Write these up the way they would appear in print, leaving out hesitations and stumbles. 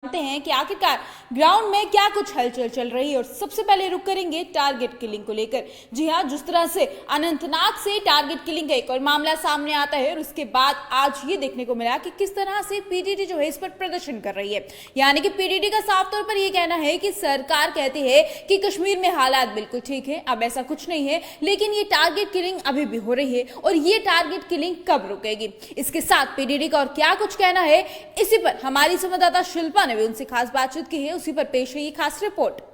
जानते हैं कि आखिरकार ग्राउंड में क्या कुछ हलचल चल रही है। और सबसे पहले रुक करेंगे टारगेट किलिंग को लेकर। जी हां, जिस तरह से अनंतनाग से टारगेट किलिंग का एक और मामला सामने आता है और उसके बाद आज ये देखने को मिला कि किस तरह से पीडीडी जो है इस पर प्रदर्शन कर रही है। यानी कि पीडीडी का साफ तौर पर यह कहना है कि सरकार कहती है कि कश्मीर में हालात बिल्कुल ठीक है, अब ऐसा कुछ नहीं है, लेकिन ये टारगेट किलिंग अभी भी हो रही है और ये टारगेट किलिंग कब रुकेगी। इसके साथ पीडीडी का और क्या कुछ कहना है, इसी पर हमारी संवाददाता शिल्पा ने भी उनसे खास बातचीत की है। उसी पर पेश है ये खास रिपोर्ट।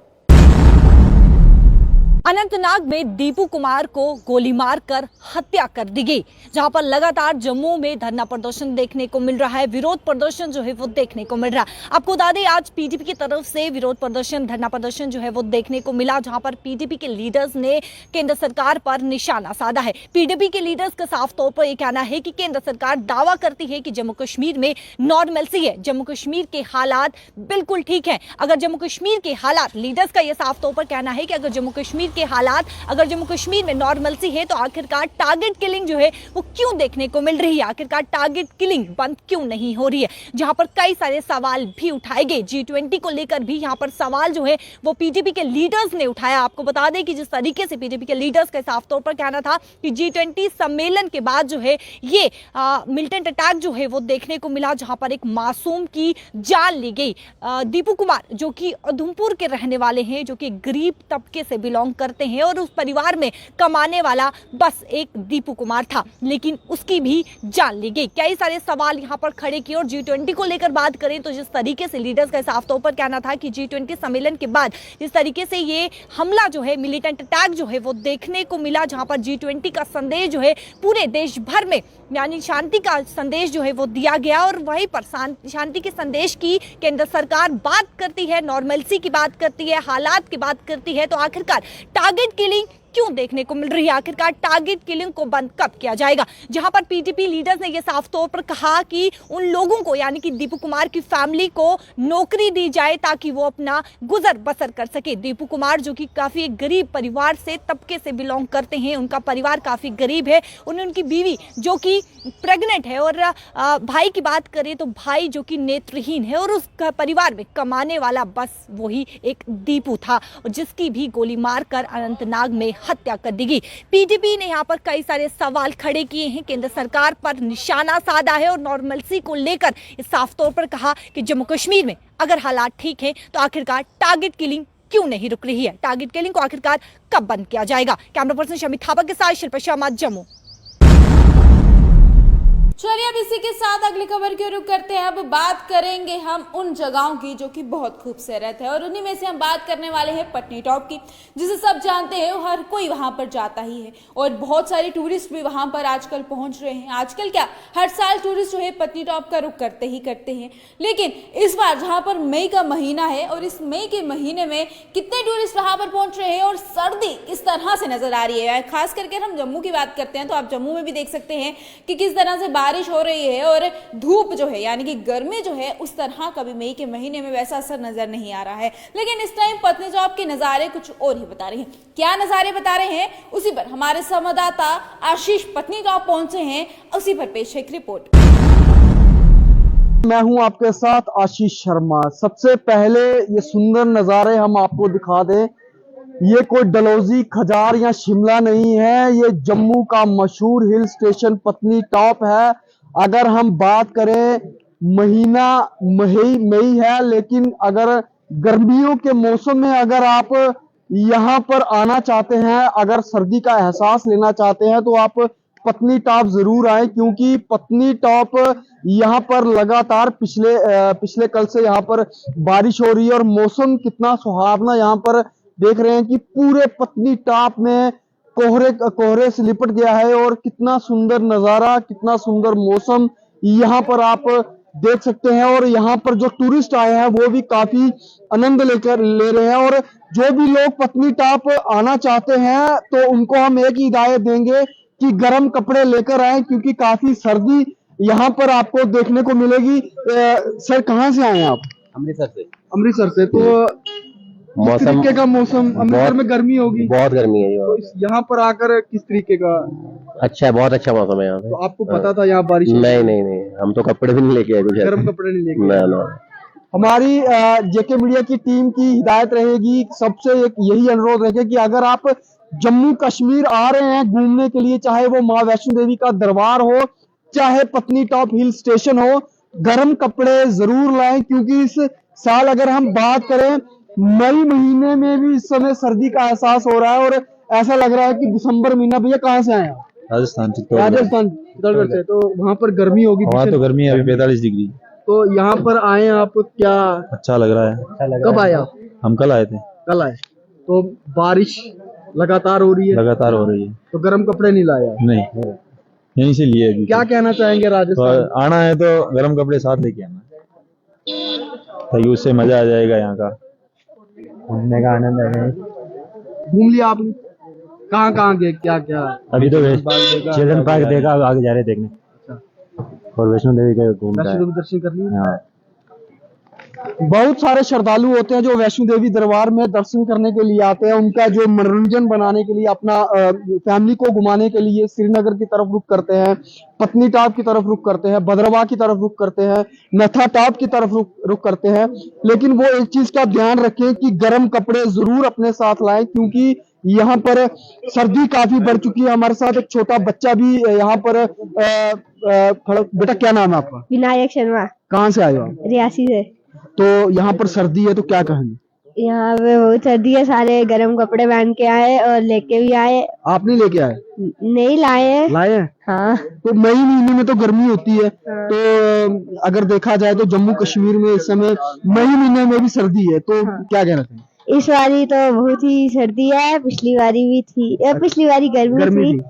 अनंतनाग में दीपू कुमार को गोली मारकर हत्या कर दी गई, जहां पर लगातार जम्मू में धरना प्रदर्शन देखने को मिल रहा है, विरोध प्रदर्शन जो है वो देखने को मिल रहा है। आपको बता दें आज पीडीपी की तरफ से विरोध प्रदर्शन, धरना प्रदर्शन जो है वो देखने को मिला, जहां पर पीडीपी के लीडर्स ने केंद्र सरकार पर निशाना साधा है। पीडीपी के लीडर्स का साफ तौर पर यह कहना है कि केंद्र सरकार दावा करती है कि जम्मू कश्मीर में नॉर्मलसी है, जम्मू कश्मीर के हालात बिल्कुल ठीक है। अगर जम्मू कश्मीर के हालात, लीडर्स का यह साफ तौर पर कहना है कि अगर जम्मू कश्मीर के हालात, अगर जम्मू कश्मीर में नॉर्मलसी है तो आखिरकार टारगेट किलिंग जो है वो क्यों देखने को मिल रही है, आखिरकार टारगेट किलिंग बंद क्यों नहीं हो रही है। जहां पर कई सारे सवाल भी उठाए गए, G20 को लेकर भी यहां पर सवाल जो है वो पीडीपी के लीडर्स ने उठाया। आपको बता दें कि जिस तरीके से पीडीपी के लीडर्स का साफ तौर पर कहना था कि G20 सम्मेलन के बाद जो है ये मिलिटेंट अटैक जो है वो देखने को मिला, जहां पर एक मासूम की जान ली गई। दीपू कुमार जो कि उधमपुर के रहने वाले हैं, जो कि गरीब तबके से बिलोंग करते हैं और उस परिवार में कमाने वाला बस एक दीपू कुमार था, लेकिन उसकी भी जान ली गई। कई सारे सवाल यहां पर खड़े किए और G20 को लेकर बात करें तो जिस तरीके से लीडर्स का साफ तौर पर कहना था कि G20 सम्मेलन के बाद जिस तरीके से ये हमला जो है, मिलिटेंट अटैक जो है वो देखने को मिला, जहां पर G20 का संदेश जो है पूरे देश भर में यानी शांति का संदेश जो है वो दिया गया और वहीं पर शांति के संदेश की केंद्र सरकार बात करती है, नॉर्मलसी की बात करती है, हालात की बात करती है, तो आखिरकार टारगेट किलिंग क्यों देखने को मिल रही है, आखिरकार टारगेट किलिंग को बंद कब किया जाएगा। जहां पर पीडीपी लीडर्स ने यह साफ तौर पर कहा कि उन लोगों को यानी कि दीपू कुमार की फैमिली को नौकरी दी जाए ताकि वो अपना गुजर बसर कर सके। दीपू कुमार जो कि काफी एक गरीब परिवार से तबके से बिलोंग करते हैं, उनका परिवार काफी गरीब है, उनकी बीवी जो कि प्रेग्नेंट है और भाई की बात करें तो भाई जो कि नेत्रहीन है और उस परिवार में कमाने वाला बस वही एक दीपू था, जिसकी भी गोली मारकर अनंतनाग में हत्या कर दी गई। पीडीपी ने यहाँ पर कई सारे सवाल खड़े किए हैं, केंद्र सरकार पर निशाना साधा है और नॉर्मलसी को लेकर साफ तौर पर कहा कि जम्मू कश्मीर में अगर हालात ठीक है तो आखिरकार टारगेट किलिंग क्यों नहीं रुक रही है, टारगेट किलिंग को आखिरकार कब बंद किया जाएगा। कैमरा पर्सन शमी थापा के साथ शिल्पा शर्मा, जम्मू। चलिए अब इसी के साथ अगली खबर की रुख करते हैं। अब बात करेंगे हम उन जगहों की जो कि बहुत खूबसूरत है और उन्हीं में से हम बात करने वाले हैं पटनी टॉप की, जिसे सब जानते हैं, हर कोई वहां पर जाता ही है और बहुत सारे टूरिस्ट भी वहां पर आजकल पहुंच रहे हैं। आजकल क्या, हर साल टूरिस्ट जो है पटनी टॉप का रुख करते हैं, लेकिन इस बार जहां पर मई का महीना है और इस मई के महीने में कितने टूरिस्ट वहां पर पहुंच रहे हैं और सर्दी किस तरह से नजर आ रही है। खास करके हम जम्मू की बात करते हैं तो आप जम्मू में भी देख सकते हैं कि किस तरह से बारिश हो रही है और धूप जो है यानी कि गर्मी जो है उस तरह कभी मई के महीने में वैसा असर नजर नहीं आ रहा है। लेकिन इस टाइम पटनी टॉप के नजारे कुछ और ही बता रहे हैं। क्या नजारे बता रहे हैं, उसी पर हमारे संवाददाता आशीष पटनी टॉप पहुंचे हैं, उसी पर पेश है एक रिपोर्ट। मैं हूं आपके साथ आशीष शर्मा। सबसे पहले ये सुंदर नजारे हम आपको दिखा दें। ये कोई डलहौजी, खजार या शिमला नहीं है, ये जम्मू का मशहूर हिल स्टेशन पटनी टॉप है। अगर हम बात करें, महीना मई है, लेकिन अगर गर्मियों के मौसम में अगर आप यहाँ पर आना चाहते हैं, अगर सर्दी का एहसास लेना चाहते हैं तो आप पटनी टॉप जरूर आए, क्योंकि पटनी टॉप यहाँ पर लगातार पिछले कल से यहाँ पर बारिश हो रही है और मौसम कितना सुहावना यहाँ पर देख रहे हैं कि पूरे पटनी टॉप में कोहरे से लिपट गया है और कितना सुंदर नजारा, कितना सुंदर मौसम यहाँ पर आप देख सकते हैं। और यहाँ पर जो टूरिस्ट आए हैं वो भी काफी आनंद ले रहे हैं और जो भी लोग पटनी टॉप आना चाहते हैं तो उनको हम एक ही हिदायत देंगे कि गर्म कपड़े लेकर आए, क्योंकि काफी सर्दी यहाँ पर आपको देखने को मिलेगी। सर कहाँ से आए हैं आप? अमृतसर से। तो किस तरीके का मौसम, अमृतसर में गर्मी होगी? बहुत गर्मी है तो यहाँ पर आकर किस तरीके का? अच्छा है, बहुत अच्छा मौसम है यहाँ पे। तो आपको पता था यहाँ बारिश? नहीं, हम तो कपड़े भी नहीं लेके आए, कुछ गर्म कपड़े नहीं लेके आए। हमारी जेके मीडिया की टीम की हिदायत रहेगी, सबसे एक यही अनुरोध रहेगा कि अगर आप जम्मू कश्मीर आ रहे हैं घूमने के लिए, चाहे वो माँ वैष्णो देवी का दरबार हो, चाहे पत्नी टॉप हिल स्टेशन हो, गर्म कपड़े जरूर लाएं, क्योंकि इस साल अगर हम बात करें मई महीने में भी इस समय सर्दी का एहसास हो रहा है और ऐसा लग रहा है कि दिसंबर महीना। भैया कहाँ से आए आप? राजस्थान राजस्थान चित्तौड़गढ़ से। तो वहाँ पर गर्मी होगी, वहाँ तो गर्मी है अभी 45 डिग्री। तो यहाँ पर आए आप, क्या अच्छा लग रहा है। कब आए आप? हम कल आए थे। कल आए। तो बारिश लगातार हो रही है, लगातार हो रही है। तो गर्म कपड़े नहीं लाए आप? नहीं, यहीं से लिए अभी। क्या कहना चाहेंगे राजस्थान? तो आना है तो गर्म कपड़े साथ लेके आना, ताकि उससे मजा आ जाएगा। यहाँ का घूमने का आनंद है। घूम लिया आपने? कहाँ कहाँ गए, क्या क्या? अभी तो चिल्ड्रन पार्क देखा, आगे जा रहे देखने। और वैष्णो देवी का घूमना वैष्णो है। देवी दर्शन कर लिए? हाँ। बहुत सारे श्रद्धालु होते हैं जो वैष्णो देवी दरबार में दर्शन करने के लिए आते हैं। उनका जो मनोरंजन बनाने के लिए, अपना फैमिली को घुमाने के लिए श्रीनगर की तरफ रुख करते हैं, पत्नी टॉप की तरफ रुख करते हैं, भद्रवाह की तरफ रुख करते हैं, नथा टॉप की तरफ रुख करते हैं। लेकिन वो एक चीज का ध्यान रखें कि गर्म कपड़े जरूर अपने साथ लाएं, क्योंकि यहाँ पर सर्दी काफी बढ़ चुकी है। हमारे साथ एक छोटा बच्चा भी यहाँ पर बेटा क्या नाम है आपका? विनायक शर्मा। कहाँ से आए हो आप? रियासी से। तो यहाँ पर सर्दी है, तो क्या कहेंगे? यहाँ पे बहुत सर्दी है, सारे गर्म कपड़े पहन के आए और लेके भी आए। आप नहीं लेके आए? नहीं लाए हैं। लाए हैं? हाँ। तो मई महीने में तो गर्मी होती है। तो अगर देखा जाए तो जम्मू कश्मीर में इस समय मई महीने में भी सर्दी है, तो क्या कहना चाहिए? इस बारी तो बहुत ही सर्दी है, पिछली बारी भी थी, पिछली बारी गर्मी थी।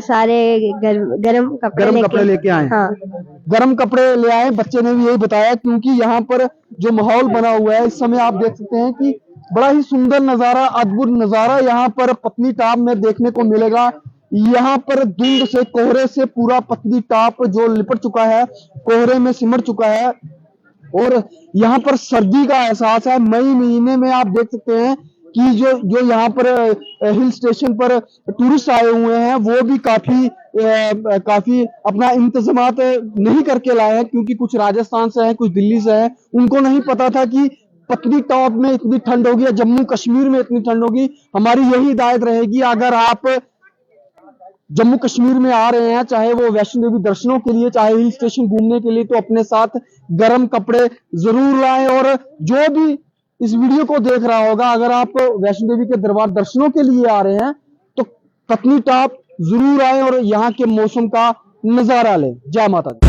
सारे गरम कपड़े लेके आए। हाँ। गर्म कपड़े ले आए। बच्चे ने भी यही बताया, क्योंकि यहाँ पर जो माहौल बना हुआ है इस समय आप देख सकते हैं कि बड़ा ही सुंदर नजारा, अद्भुत नजारा यहाँ पर पत्नी टॉप में देखने को मिलेगा। यहाँ पर धुंध से, कोहरे से पूरा पत्नी टॉप जो लिपट चुका है, कोहरे में सिमट चुका है और यहाँ पर सर्दी का एहसास है। मई महीने में आप देख सकते हैं कि जो यहाँ पर हिल स्टेशन पर टूरिस्ट आए हुए हैं वो भी काफी अपना इंतजामात नहीं करके लाए हैं, क्योंकि कुछ राजस्थान से हैं, कुछ दिल्ली से हैं। उनको नहीं पता था कि पत्नी टॉप में इतनी ठंड होगी या जम्मू कश्मीर में इतनी ठंड होगी। हमारी यही हिदायत रहेगी, अगर आप जम्मू कश्मीर में आ रहे हैं, चाहे वो वैष्णो देवी दर्शनों के लिए, चाहे हिल स्टेशन घूमने के लिए, तो अपने साथ गर्म कपड़े जरूर लाएं। और जो भी इस वीडियो को देख रहा होगा, अगर आप वैष्णो देवी के दरबार दर्शनों के लिए आ रहे हैं तो पत्नी टॉप जरूर आए और यहाँ के मौसम का नजारा लें। जय माता दी।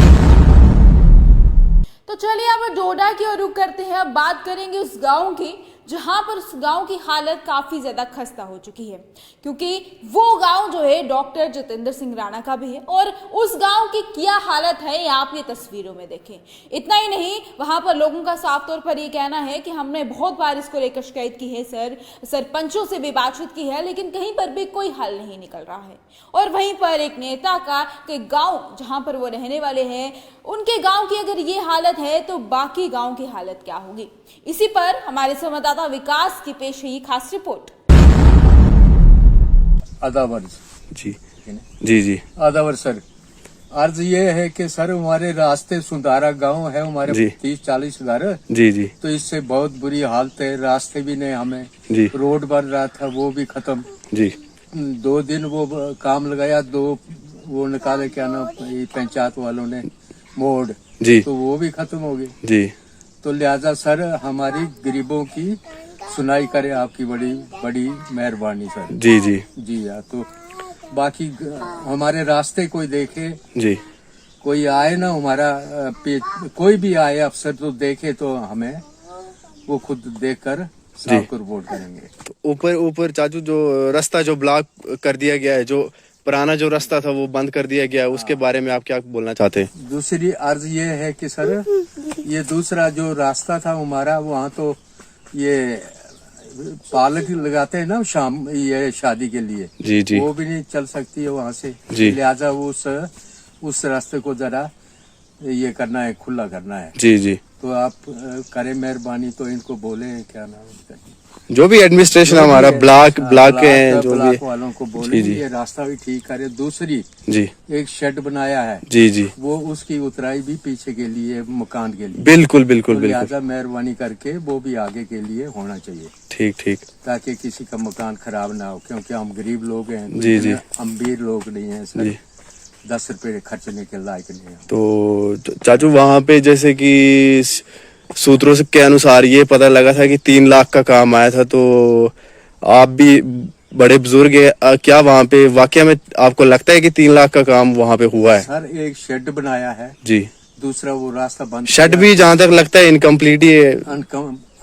तो चलिए अब डोडा की ओर रुख करते हैं। अब बात करेंगे उस गांव की जहां पर उस गांव की हालत काफी ज्यादा खस्ता हो चुकी है, क्योंकि वो गांव जो है डॉक्टर जितेंद्र सिंह राणा का भी है और उस गांव की क्या हालत है ये आप ये तस्वीरों में देखें। इतना ही नहीं, वहां पर लोगों का साफ तौर पर ये कहना है कि हमने बहुत बार इसको लेकर शिकायत की है, सरपंचों से भी बातचीत की है, लेकिन कहीं पर भी कोई हल नहीं निकल रहा है। और वहीं पर एक नेता का कि गांव जहां पर वो रहने वाले हैं, उनके गांव की अगर ये हालत है तो बाकी गांव की हालत क्या होगी। इसी पर हमारे संवाददाता विकास की पेश हुई खास रिपोर्ट। आधा वर्ष जी जी जी आधा वर्ष सर। अर्ज ये है कि सर हमारे रास्ते सुधारा गांव है, हमारे जी। 30-40 घर, जी जी तो इससे बहुत बुरी हालत है। रास्ते भी नहीं हमें, जी रोड बन रहा था वो भी खत्म। जी 2 दिन वो काम लगाया, 2 वो निकाले, क्या नाम, पंचायत वालों ने मोड़, जी तो वो भी खत्म हो गई। जी तो लिहाजा सर हमारी गरीबों की सुनाई करे, आपकी बड़ी बड़ी मेहरबानी सर। जी जी जी हाँ। तो बाकी हमारे रास्ते कोई देखे, जी कोई आए ना, हमारा कोई भी आए अफसर तो देखे तो हमें वो खुद देखकर साहब को रिपोर्ट करेंगे। ऊपर ऊपर चाचू जो रास्ता जो ब्लॉक कर दिया गया है, जो पुराना जो रास्ता था वो बंद कर दिया गया है, उसके बारे में आप क्या बोलना चाहते हैं? दूसरी अर्ज ये है कि सर ये दूसरा जो रास्ता था हमारा, वहाँ तो ये पालक लगाते हैं ना शाम, ये शादी के लिए, जी जी वो भी नहीं चल सकती है वहाँ से। जी। लिहाजा उस रास्ते को जरा ये करना है, खुला करना है। जी जी तो आप करें मेहरबानी, तो इनको बोले क्या नाम है। जो भी एडमिनिस्ट्रेशन हमारा ब्लॉक के हैं, जो भी ब्लॉक वालों को बोले जी। ये रास्ता भी ठीक करे। दूसरी जी एक शेड बनाया है, जी जी वो उसकी उतराई भी पीछे के लिए, मकान के लिए। बिल्कुल बिल्कुल तो बिल्कुल लिहाजा मेहरबानी करके वो भी आगे के लिए होना चाहिए, ठीक ठीक ताकि किसी का मकान खराब ना हो, क्योंकि हम गरीब लोग हैं, जी, जी। अमीर लोग नहीं हैं सर। जी। 10 रुपए खर्चने के लायक नहीं है। तो चाचू वहाँ पे जैसे कि सूत्रों से के अनुसार ये पता लगा था कि 3 लाख का काम आया था, तो आप भी बड़े बुजुर्ग हैं, क्या वहाँ पे वाकया में आपको लगता है कि 3 लाख का काम वहाँ पे हुआ है? सर एक शेड बनाया है जी, दूसरा वो रास्ता बंद शेड भी जहाँ तक लगता है इनकम्प्लीट ही है।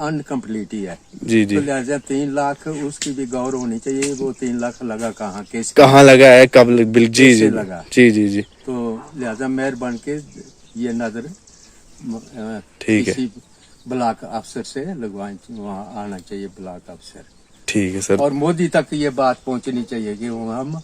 अनकम्प्लीट ही है। जी जी तो लिहाजा 3 लाख उसकी भी गौर होनी चाहिए। वो 3 लाख लगा कहाँ, कैसे कहाँ लगा है, कब जी कैसे जी लगा? जी जी जी तो लिहाजा मेहरबान के ये नजर ठीक है। किसी ब्लॉक अफसर से लगवाएं, वहाँ आना चाहिए ब्लॉक अफसर। ठीक है सर। और मोदी तक ये बात पहुंचनी चाहिए कि हम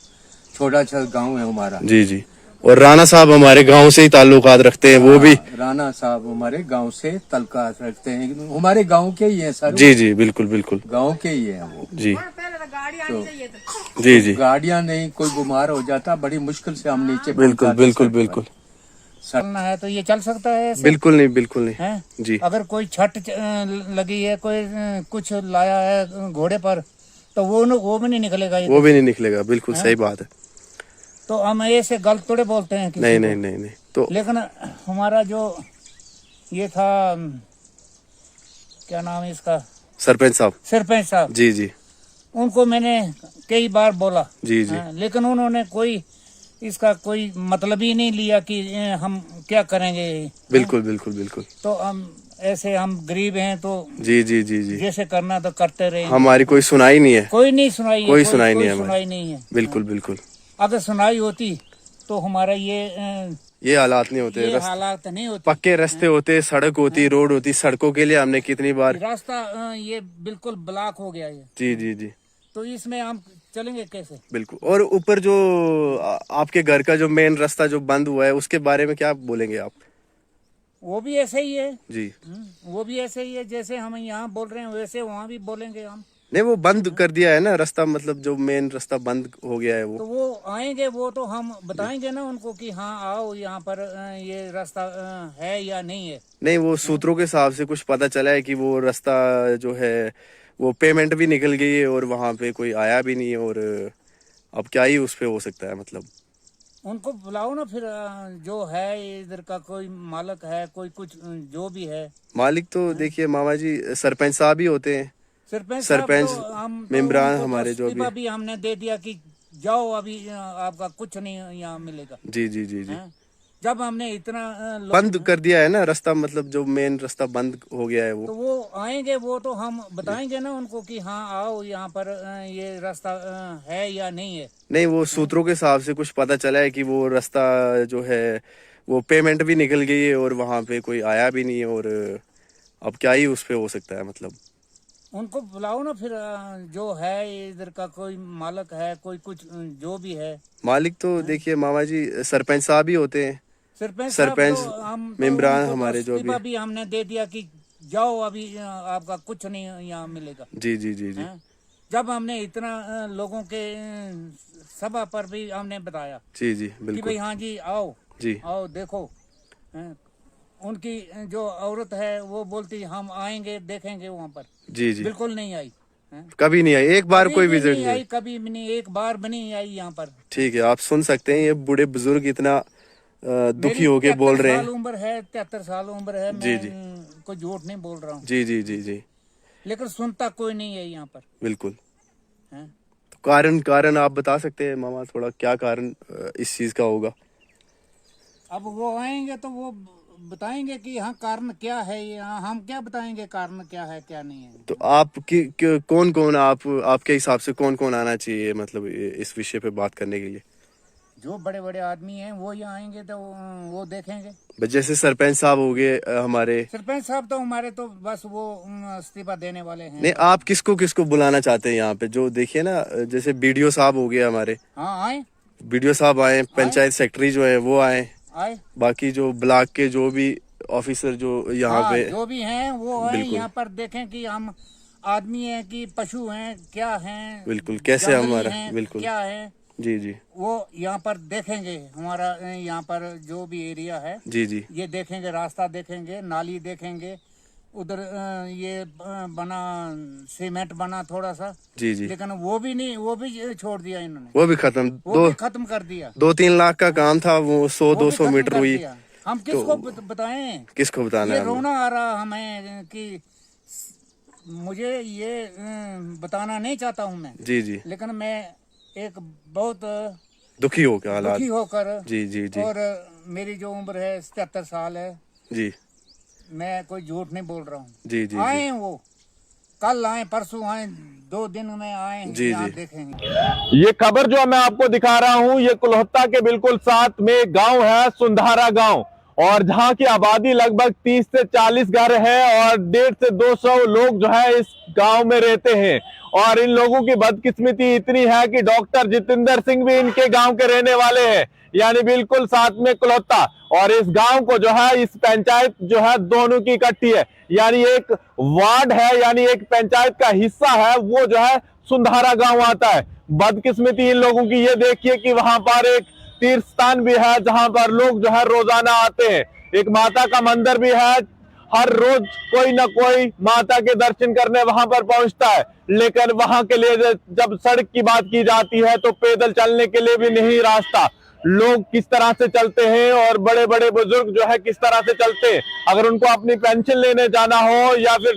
छोटा सा गांव है हमारा। जी जी। और राणा साहब हमारे गांव से ही ताल्लुकात रखते हैं, वो भी राणा साहब हमारे गांव से ताल्लुकात रखते हैं, हमारे गांव के ही हैं सर। जी जी बिल्कुल बिल्कुल गांव के ही हैं वो। जी तो जी जी गाड़ियां नहीं, कोई बीमार हो जाता बड़ी मुश्किल से हम नीचे बिल्कुल पहुंचाते बिल्कुल सड़क पर। बिल्कुल चलना है तो ये चल सकता है ऐसे? बिल्कुल नहीं, बिल्कुल नहीं हैं? जी। अगर कोई छत लगी है, कोई कुछ लाया है घोड़े पर, तो वो भी नहीं निकलेगा ये वो भी नहीं निकलेगा, बिल्कुल सही बात है। तो हम ऐसे गलत थोड़े बोलते हैं किसी नहीं को। नहीं नहीं नहीं तो लेकिन हमारा जो ये था, क्या नाम है इसका, सरपंच साहब, सरपंच साहब, जी जी उनको मैंने कई बार बोला, जी जी लेकिन उन्होंने कोई इसका कोई मतलब ही नहीं लिया कि हम क्या करेंगे। बिल्कुल बिल्कुल बिल्कुल तो हम ऐसे, हम गरीब हैं तो जी जी जी जी जैसे करना तो करते रहे। हमारी कोई सुनाई नहीं है, कोई नहीं सुनाई है, कोई सुनाई नहीं है हमारी। सुनाई नहीं है। बिल्कुल बिल्कुल अगर सुनाई होती तो हमारा ये हालात नहीं होते, ये हालात नहीं होते। पक्के रास्ते होते, सड़क होती, रोड होती। सड़कों के लिए हमने कितनी बार रास्ता ये बिल्कुल ब्लॉक हो गया है, जी जी जी तो इसमें हम चलेंगे कैसे? बिल्कुल। और ऊपर जो आपके घर का जो मेन रास्ता जो बंद हुआ है, उसके बारे में क्या बोलेंगे आप? वो भी ऐसे ही है। जी वो भी ऐसे ही है, जैसे हम यहाँ बोल रहे हैं वैसे वहाँ भी बोलेंगे हम। नहीं, वो बंद कर दिया है ना रास्ता, मतलब जो मेन रास्ता बंद हो गया है तो वो। वो आएंगे, वो तो हम बताएंगे ना उनको कि हाँ आओ यहाँ पर, ये रास्ता है या नहीं है। नहीं, वो सूत्रों के हिसाब से कुछ पता चला है कि वो रास्ता जो है वो पेमेंट भी निकल गई है और वहाँ पे कोई आया भी नहीं है। और अब क्या ही उस पे हो सकता है, मतलब उनको बुलाओ ना फिर, जो है इधर का कोई मालिक है, कोई कुछ जो भी है। मालिक तो देखिए मामा जी सरपंच साहब ही होते हैं। सरपंच, मेंबरान हमारे जो भी अभी हमने दे दिया कि जाओ अभी, आपका कुछ नहीं यहाँ मिलेगा। जी जी जी जी हैं? जब हमने इतना बंद कर दिया है ना रास्ता, मतलब जो मेन रास्ता बंद हो गया है वो। तो वो आएंगे, वो तो हम बताएंगे ना उनको कि हाँ आओ यहाँ पर, ये रास्ता है या नहीं है। नहीं, वो सूत्रों के हिसाब से कुछ पता चला है कि वो रास्ता जो है वो पेमेंट भी निकल गई है और वहाँ पे कोई आया भी नहीं है। और अब क्या ही उस पे हो सकता है, मतलब उनको बुलाओ ना फिर, जो है इधर का कोई मालिक है, कोई कुछ जो भी है। मालिक तो देखिए मामा जी सरपंच साहब ही होते हैं। सरपंच, मेंबरान हमारे जो भी अभी हमने दे दिया कि जाओ अभी, आपका कुछ नहीं यहाँ मिलेगा। जी जी जी जी हैं? जब हमने इतना लोगों के सभा पर भी हमने बताया जी जी कि बिल्कुल भाई हाँ जी आओ, जी आओ देखो, हैं? उनकी जो औरत है वो बोलती हम आएंगे देखेंगे वहाँ पर। जी जी बिल्कुल नहीं आई, हैं? कभी नहीं आई, एक बार कभी कोई भी विजिट नहीं नहीं आई, आई। कभी भी नहीं, एक बार भी नहीं आई यहाँ पर। ठीक है, आप सुन सकते हैं ये बूढ़े बुजुर्ग इतना दुखी मेरी होके बोल रहे 73 साल हैं। उम्र है, 73 साल उम्र है। जी, मैं जी। कोई झूठ नहीं बोल रहा हूँ, जी जी जी जी लेकिन सुनता कोई नहीं है यहाँ पर। बिल्कुल। हैं? तो कारण आप बता सकते हैं मामा, थोड़ा क्या कारण इस चीज का होगा? अब वो आएंगे तो वो बताएंगे कि हाँ कारण क्या है ये, हम क्या बताएंगे कारण क्या है क्या नहीं है। तो आप कौन कौन आपके हिसाब से कौन कौन आना चाहिए, मतलब इस विषय पे बात करने के लिए? जो बड़े बड़े आदमी हैं वो यहाँ आएंगे तो वो देखेंगे। बस जैसे सरपंच साहब हो गए हमारे। सरपंच साहब तो हमारे तो बस वो इस्तीफा देने वाले हैं। नहीं, आप किसको किसको बुलाना चाहते हैं यहाँ पे? जो देखिए ना, जैसे बीडीओ साहब हो गए हमारे, हाँ आए, बीडीओ साहब आए, पंचायत सेक्रेटरी जो है वो आए, आए बाकी जो ब्लॉक के जो भी ऑफिसर जो यहाँ हाँ, पे जो भी हैं वो आए बिल्कुल। यहाँ पर देखें कि हम आदमी है कि पशु हैं, क्या हैं, बिल्कुल, कैसे जंगली हमारा हैं, बिल्कुल क्या है, जी जी वो यहाँ पर देखेंगे। हमारा यहाँ पर जो भी एरिया है जी जी ये देखेंगे, रास्ता देखेंगे, नाली देखेंगे, उधर ये बना सीमेंट बना थोड़ा सा, जी जी लेकिन वो भी नहीं, वो भी छोड़ दिया इन्होंने, वो भी खत्म। वो भी खत्म कर दिया। 2-3 लाख का काम था वो, वो भी 100-200 खत्म मीटर कर हुई। दिया। हम किसको बताएं? किसको बताना ये है रोना आ रहा हमें कि मुझे ये बताना नहीं चाहता हूँ मैं, जी जी, लेकिन मैं एक बहुत दुखी हो के हालात दुखी होकर, जी जी जी और मेरी जो उम्र है 77 साल है, जी मैं कोई झूठ नहीं बोल रहा हूँ। जी जी आए वो, कल आए, परसों आए, 2 दिन में आए, जी, यहाँ जी। देखेंगे। ये खबर जो मैं आपको दिखा रहा हूं, ये कुल्हत्ता के बिल्कुल साथ में गांव है सुंधारा गांव, और जहां की आबादी लगभग 30 से 40 घर है और 150 से 200 लोग जो है इस गांव में रहते हैं। और इन लोगों की बदकिस्मती इतनी है कि डॉक्टर जितेंद्र सिंह भी इनके गांव के रहने वाले हैं, यानी बिल्कुल साथ में कुल्हत्ता। और इस गांव को जो है, इस पंचायत जो है दोनों की इकट्ठी है, यानी एक वार्ड है, यानी एक पंचायत का हिस्सा है, वो जो है सुंधारा गांव आता है। बदकिस्मती इन लोगों की ये देखिए कि वहां पर एक तीर्थ स्थान भी है जहां पर लोग जो है रोजाना आते हैं। एक माता का मंदिर भी है, हर रोज कोई ना कोई माता के दर्शन करने वहां पर पहुंचता है। लेकिन वहां के लिए जब सड़क की बात की जाती है तो पैदल चलने के लिए भी नहीं रास्ता। लोग किस तरह से चलते हैं और बड़े बड़े बुजुर्ग जो है किस तरह से चलते हैं। अगर उनको अपनी पेंशन लेने जाना हो या फिर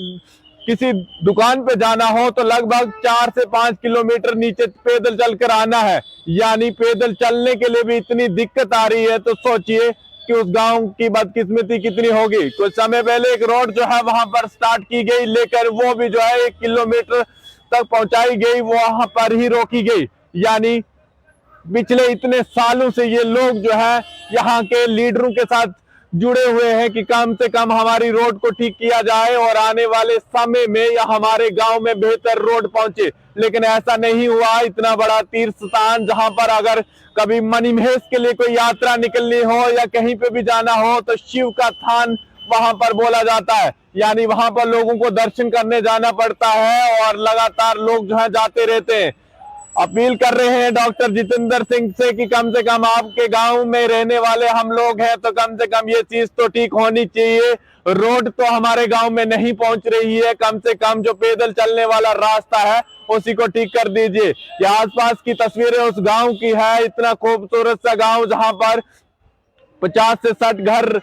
किसी दुकान पे जाना हो तो लगभग 4 से 5 किलोमीटर नीचे पैदल चलकर आना है। यानी पैदल चलने के लिए भी इतनी दिक्कत आ रही है, तो सोचिए कि उस गांव की बदकिस्मती कितनी होगी। कुछ समय पहले एक रोड जो है वहां पर स्टार्ट की गई, लेकर वो भी जो है 1 किलोमीटर तक पहुंचाई गई, वो वहां पर ही रोकी गई। यानी पिछले इतने सालों से ये लोग जो है यहाँ के लीडरों के साथ जुड़े हुए हैं कि कम से कम हमारी रोड को ठीक किया जाए और आने वाले समय में या हमारे गांव में बेहतर रोड पहुंचे। लेकिन ऐसा नहीं हुआ। इतना बड़ा तीर्थ स्थान जहां पर अगर कभी मणिमहेश के लिए कोई यात्रा निकलनी हो या कहीं पे भी जाना हो तो शिव का स्थान वहां पर बोला जाता है। यानी वहां पर लोगों को दर्शन करने जाना पड़ता है और लगातार लोग जो है जाते रहते हैं। अपील कर रहे हैं डॉक्टर जितेंद्र सिंह से कि कम से कम आपके गांव में रहने वाले हम लोग हैं तो कम से कम ये चीज तो ठीक होनी चाहिए। रोड तो हमारे गांव में नहीं पहुंच रही है, कम से कम जो पैदल चलने वाला रास्ता है उसी को ठीक कर दीजिए। ये आसपास की तस्वीरें उस गांव की है, इतना खूबसूरत सा गांव जहां पर 50 से 60 घर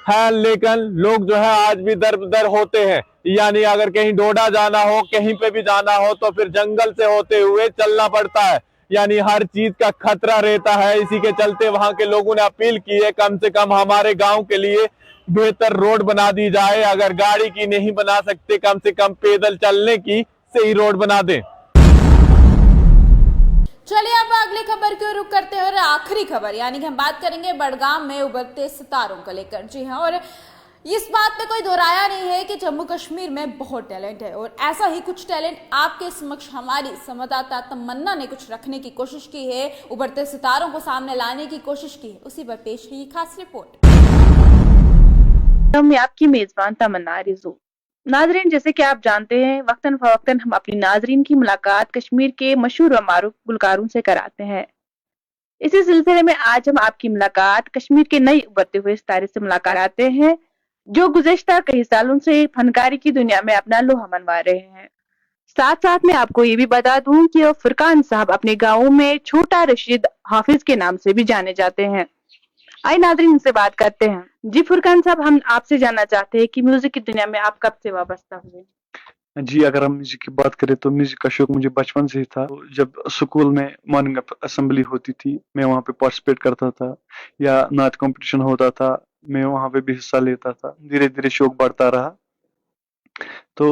है, लेकिन लोग जो है आज भी दर दर होते हैं। यानी अगर कहीं डोडा जाना हो, कहीं पे भी जाना हो तो फिर जंगल से होते हुए चलना पड़ता है। यानी हर चीज का खतरा रहता है। इसी के चलते वहां के लोगों ने अपील की है कम से कम हमारे गांव के लिए बेहतर रोड बना दी जाए। अगर गाड़ी की नहीं बना सकते, कम से कम पैदल चलने की सही रोड बना दें। चलिए अब अगली खबर की ओर रुख करते हैं और आखिरी खबर, यानी कि हम बात करेंगे बड़गाम में उभरते सितारों को लेकर। जी हाँ, और इस बात पे कोई दोहराया नहीं है कि जम्मू कश्मीर में बहुत टैलेंट है और ऐसा ही कुछ टैलेंट आपके समक्ष हमारी संवाददाता तमन्ना ने कुछ रखने की कोशिश की है, उभरते सितारों को सामने लाने की कोशिश की है। उसी पर पेश है खास रिपोर्ट। मैं आपकी मेजबान तमन्ना रिजू। नाजरीन, जैसे कि आप जानते हैं, वक्तन फवक्तन हम अपनी नाजरीन की मुलाकात कश्मीर के मशहूर व मारूफ गुलकारों से कराते हैं। इसी सिलसिले में आज हम आपकी मुलाकात कश्मीर के नए उभरते हुए सितारे से मुलाकात कराते हैं जो गुज़श्ता कई सालों से फनकारी की दुनिया में अपना लोहा मनवा रहे हैं। साथ साथ में आपको ये भी बता दूं कि फुरकान साहब अपने गाँव में छोटा रशीद हाफिज के नाम से भी जाने जाते हैं। आइए नाज़रीन इनसे बात करते हैं। जी फुरकान साहब, हम आपसे जानना चाहते हैं कि म्यूजिक की दुनिया में आप कब से वाबस्ता हुए? जी, अगर हम म्यूजिक की बात करें तो म्यूजिक का शौक मुझे बचपन से ही था। जब स्कूल में मॉर्निंग असेंबली होती थी, मैं वहाँ पे पार्टिसिपेट करता था, या नाच कंपटीशन होता था, मैं वहाँ पे भी हिस्सा लेता था। धीरे धीरे शौक बढ़ता रहा। तो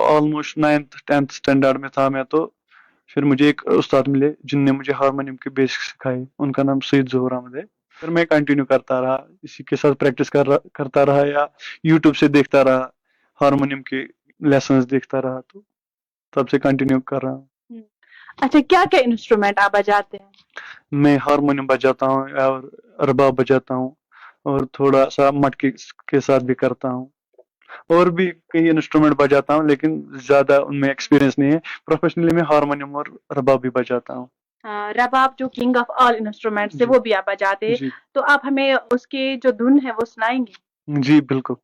ऑलमोस्ट 9th-10th स्टैंडर्ड में था मैं, तो फिर मुझे एक उस्ताद मिले जिनने मुझे हारमोनियम के बेसिक सिखाए। उनका नाम सईद ज़ोहर अहमद है। फिर मैं कंटिन्यू करता रहा, इसी के साथ प्रैक्टिस करता रहा या यूट्यूब से देखता रहा, हारमोनियम के लेसन्स देखता रहा, तो तब से कंटिन्यू कर रहा हूँ। अच्छा, क्या क्या इंस्ट्रूमेंट आप बजाते हैं? मैं हारमोनियम बजाता हूँ और रबाब बजाता हूँ और थोड़ा सा मटके के साथ भी करता हूँ। और भी कई इंस्ट्रूमेंट बजाता हूँ, लेकिन ज्यादा उनमें एक्सपीरियंस नहीं है। प्रोफेशनली मैं हारमोनियम और रबाब भी बजाता हूँ। रबाब जो किंग ऑफ ऑल इंस्ट्रूमेंट्स है वो भी आप बजाते हैं, जी तो आप हमें उसकी जो धुन है वो सुनाएंगे? जी बिल्कुल।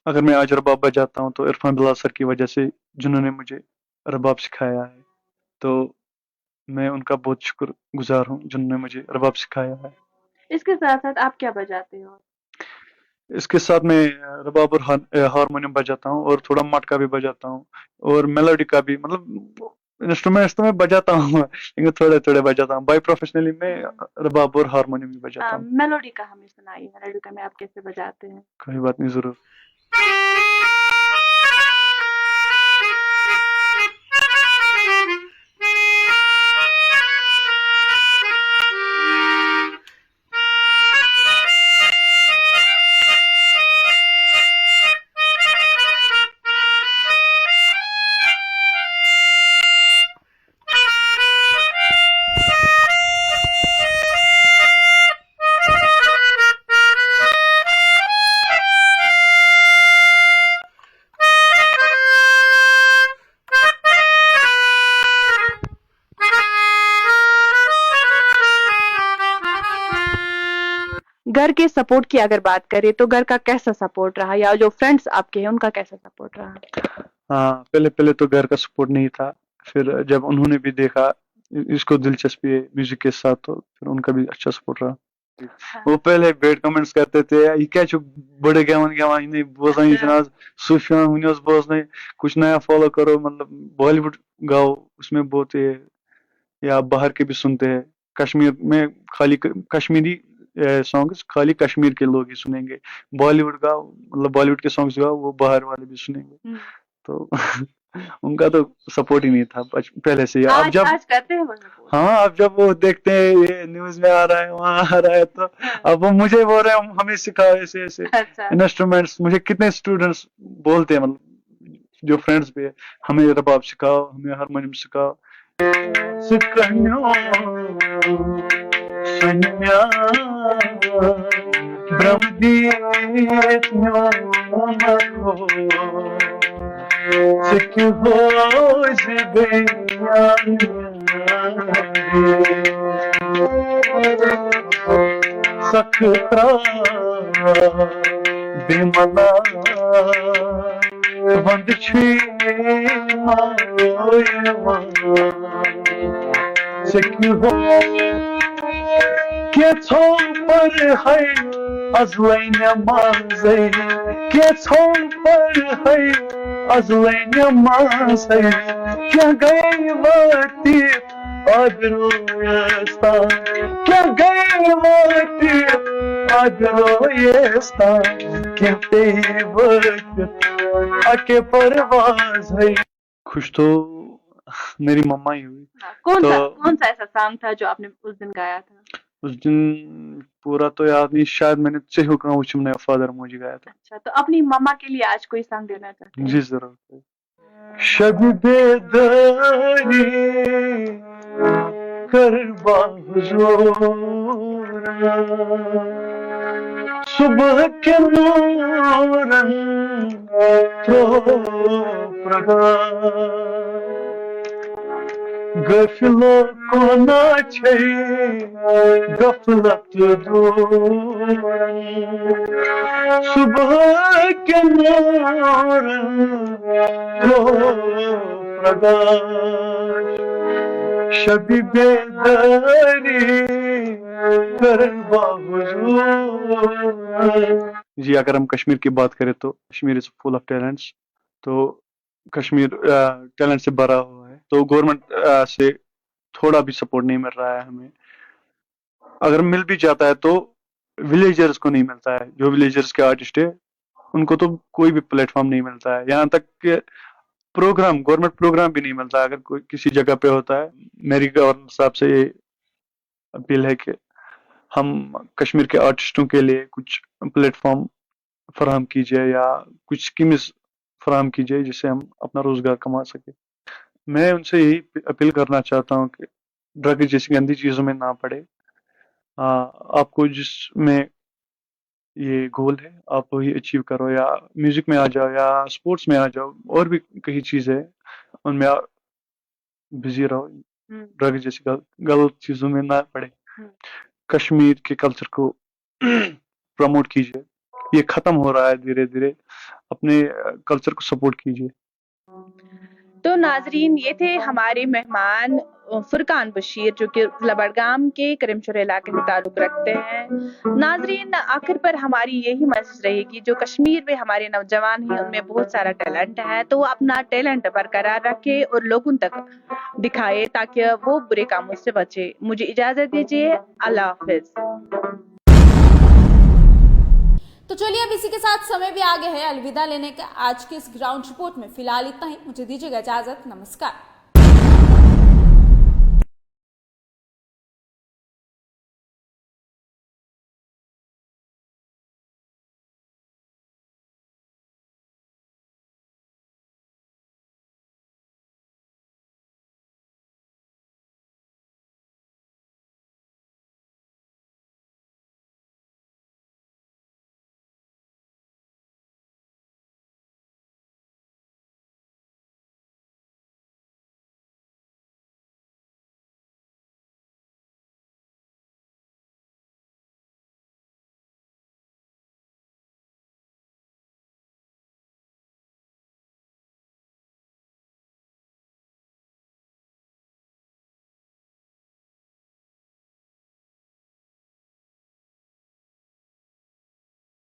अगर मैं आज रबाब बजाता हूँ तो इरफान बिलाल सर की वजह से, जिन्होंने मुझे रबाब सिखाया है। तो मैं उनका बहुत शुक्रगुजार हूँ जिन्होंने मुझे रबाब सिखाया है। इसके साथ साथ आप क्या बजाते हो? इसके साथ मैं रबाब और हारमोनियम बजाता हूँ और थोड़ा मटका भी बजाता हूँ और मेलोडी का भी, मतलब इंस्ट्रूमेंट्स तो मैं बजाता हूँ लेकिन थोड़े थोड़े बजाता हूँ। बाई प्रोफेशनली मैं रबाब और हारमोनियम भी बजाता हूँ। मेलोडी का हमें सुनाइए, मेलोडी का में आप कैसे बजाते हैं? कोई बात नहीं, जरूर। घर के सपोर्ट की अगर बात करें तो घर का कैसा सपोर्ट रहा, या जो फ्रेंड्स आपके हैं उनका कैसा सपोर्ट रहा? हाँ, पहले पहले तो घर का सपोर्ट नहीं था, फिर जब उन्होंने भी देखा इसको दिलचस्पी है म्यूजिक के साथ, तो फिर उनका भी अच्छा सपोर्ट रहा। वो पहले बैड कमेंट्स करते थे, ये क्या बड़े गेवन गेवन नहीं बोजन इतना सूफियान हुनियोस बोजने, कुछ नया फॉलो करो, मतलब बॉलीवुड गाओ, उसमें बहुत है, या बाहर के भी सुनते हैं। कश्मीर में खाली कश्मीरी सॉन्ग्स खाली कश्मीर के लोग ही सुनेंगे, बॉलीवुड का मतलब बॉलीवुड के सॉन्ग्स गाओ वो बाहर वाले भी सुनेंगे। तो उनका तो सपोर्ट ही नहीं था पहले से ही। अब जब आज करते हैं वो support? हाँ, अब जब वो देखते हैं ये न्यूज में आ रहा है, वहाँ आ रहा है, तो अब वो मुझे बोल रहे हैं हमें सिखाओ ऐसे ऐसे इंस्ट्रूमेंट्स। मुझे कितने स्टूडेंट्स बोलते हैं, मतलब जो फ्रेंड्स भी है, हमें रबाब सिखाओ, हमें हारमोनियम सिखाओ। बिमला वंद Get over hay azlayna manzay Get over hay azlayna manzay Kya gaye vakti adroyasta Kya gaye vakti adroyasta Kya te vakt ake parvaz hai खुश तो मेरी मम्मा ही हुई। कौन सा ऐसा सॉन्ग था जो आपने उस दिन गाया था? उस दिन पूरा तो याद नहीं, शायद मैंने चेहु का उचमने फादर मुझे गाया था। अच्छा, तो अपनी मम्मा के लिए आज कोई सॉन्ग देना चाहते हैं? जी जरूर। शब बेदारी कर बाहुजोर सुबह के नूरन तो प्रगाश गफलो को ना गफलत दूर सुबह के नूरन तो प्रगाश शबी बेदारी कर बाहुजोर। जी अगर हम कश्मीर की बात करें तो Kashmir is full of talents. तो कश्मीर टैलेंट से भरा हुआ है। तो गवर्नमेंट से थोड़ा भी सपोर्ट नहीं मिल रहा है हमें। अगर मिल भी जाता है तो विलेजर्स को नहीं मिलता है। जो विलेजर्स के आर्टिस्ट है उनको तो कोई भी प्लेटफॉर्म नहीं मिलता है। यहाँ तक कि प्रोग्राम गवर्नमेंट प्रोग्राम भी नहीं मिलता। अगर कोई किसी जगह पे होता है, मेरी गवर्नर साहब से ये अपील है कि हम कश्मीर के आर्टिस्टों के लिए कुछ प्लेटफॉर्म फराहम कीजिए या कुछ स्कीम्स फराहम कीजिए जिससे हम अपना रोजगार कमा सके। मैं उनसे यही अपील करना चाहता हूँ कि ड्रग जैसी गंदी चीजों में ना पड़े। आपको जिसमें ये गोल है आप वही अचीव करो, या म्यूजिक में आ जाओ या स्पोर्ट्स में आ जाओ, और भी कई चीजें हैं उनमें आप बिजी रहो। ड्रग जैसी गलत चीजों में ना पड़े। कश्मीर के कल्चर को प्रमोट कीजिए। ये खत्म हो रहा है धीरे धीरे। अपने कल्चर को सपोर्ट कीजिए। तो नाजरीन, ये थे हमारे मेहमान फुरकान बशीर, जो कि जिला बडगाम के करीमशोर इलाके से ताल्लुक रखते हैं। नाजरीन, आखिर पर हमारी यही मैसेज रहेगी, जो कश्मीर में हमारे नौजवान हैं उनमें बहुत सारा टैलेंट है, तो वो अपना टैलेंट बरकरार रखे और लोगों तक दिखाए ताकि वो बुरे कामों से बचे। मुझे इजाजत दीजिए। अल्लाह हाफिज। तो चलिए, अब इसी के साथ समय भी आ गया है अलविदा लेने का। आज के इस ग्राउंड रिपोर्ट में फिलहाल इतना ही। मुझे दीजिएगा इजाजत। नमस्कार।